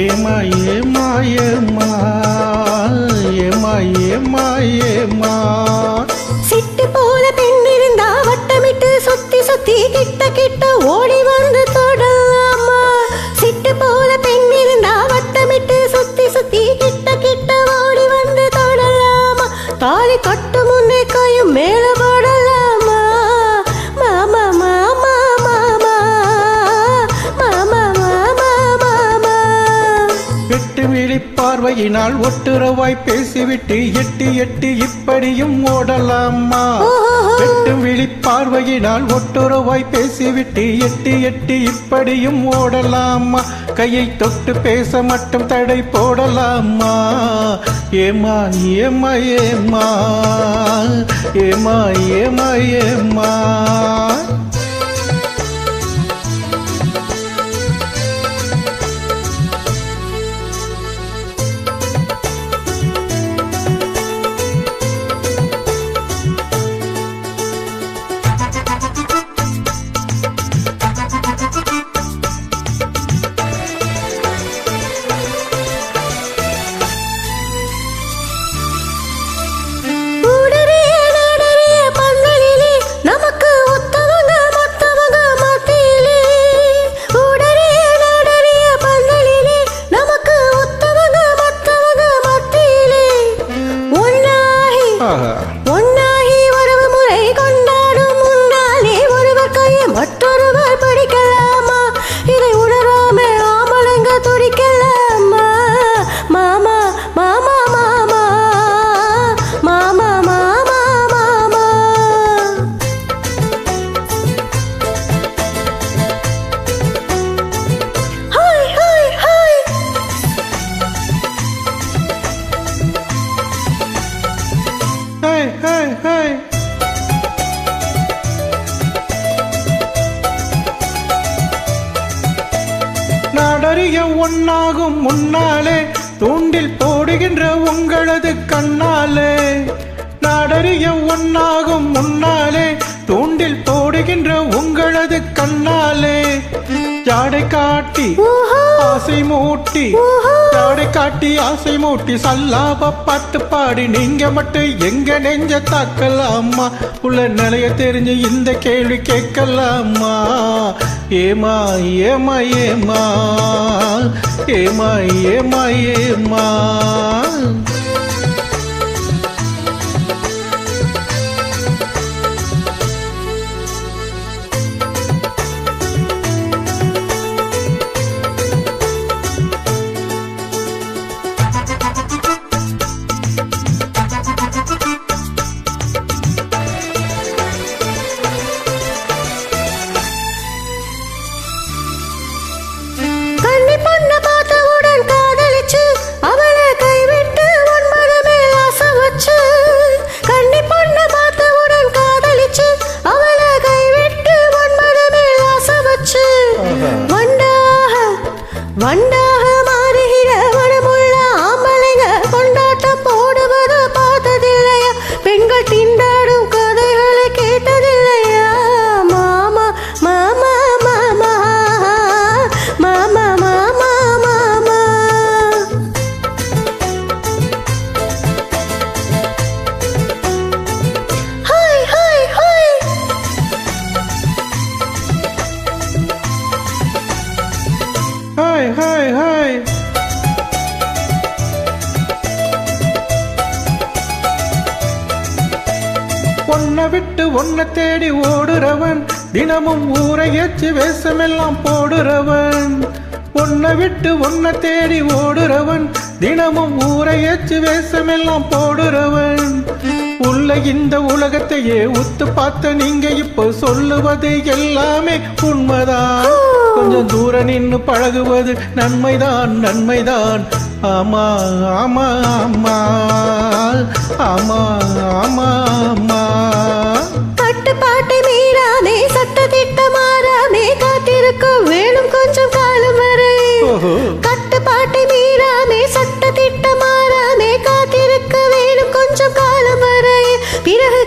ஏமா ஏமா ஏமா ஏமா ஏமா ஏமா சிட்டு போல பெண் இருந்தா வட்டமிட்டு சுத்தி சுத்தி கிட்ட கிட்ட ஓடி வந்து தொடலாமா சிட்டு போல பெண் இருந்தா வட்டமிட்டு சுத்தி சுத்தி கிட்ட கிட்ட ஓடி வந்து தொடலாமா தாலி கட்டு முன்னே கையும் மேல போடலாமா மாமா மாமா மாமா மாமா மாமா மாமா எட்டு விழி பார்வையினால் ஒட்டுறவாய் பேசிவிட்டு எட்டி எட்டி இப்படியும் ஓடலாமா எட்டு விழி பார்வையினால் ஒட்டுறவாய் பேசிவிட்டு எட்டி எட்டி இப்படியும் ஓடலாமா கையை தொட்டு பேச மட்டும் தடை போடலாமா ஏமா ஏமா ஏமா ஏமா ஏமா ஏமா ஒன்னாகி உறவு முறை கொண்டாடும் முன்னாலே ஒருவர் கையை மற்றொருவர் பிடிக்கலாமா இதை உணராம ஆமலங்க துடிக்கலாமா மாமா மாமா மாமா மாமா மாமா மாமா hi hi hi Hey, hey, hey. நாடறிய ஒன்னாகும் முன்னாலே தூண்டில் போடுகின்ற உங்களது கண்ணாலே நாடறிய ஒன்னாகும் முன்னாலே தூண்டில் போடுகின்ற உங்களது கண்ணாலே ஜாடை காட்டி ஆசை மூட்டி ஜாடை காட்டி ஆசை மூட்டி சல்லாப பாட்டு பாடி நீங்க மட்டும் எங்க நெஞ்ச தாக்கலாமா உள்ள நிலைய தெரிஞ்சு இந்த கேள்வி கேட்கலாமா ஏமா ஏமா ஏமா ஏமா ஏமா ஏமா வண்டாக மாறுகிற மனமுள்ள ஆம்பளைங்க கொண்டாட்டம் போடுவது பார்த்ததில்லையா பெண்கள் திண்டாடும் கதைகளை கேட்டதில்லையா மாமா மாமா மாமா மாமா மாமா மாமா hi hi hi Hi, hi, hi. ஒன்ன விட்டு ஒன்ன தேடி ஓடுறவன் தினமும் ஊரை ஏச்சு வேஷமெல்லாம் போடுறவன் ஒன்ன விட்டு ஒன்ன தேடி ஓடுறவன் தினமும் ஊரை ஏச்சு வேஷமெல்லாம் போடுறவன் உள்ள இந்த உலகத்தையே உத்து பார்த்த நீங்க இப்போ சொல்லுவது எல்லாமே உண்மைதான் கொஞ்சம் தூரம் நின்னு பழகுவது நன்மைதான் நன்மைதான் ஆமா ஆமா ஆமா ஆமா ஆமா ஆமா கட்டுப்பாட்டை மீறாமே சட்ட திட்ட மாறாமே காத்திருக்க வேணும் கொஞ்சம் காலம் வரை கட்டுப்பாட்டை மீறாமே சட்ட திட்ட மாறாமே காத்திருக்க வேணும் கொஞ்சம் காலம் வரை பிறகு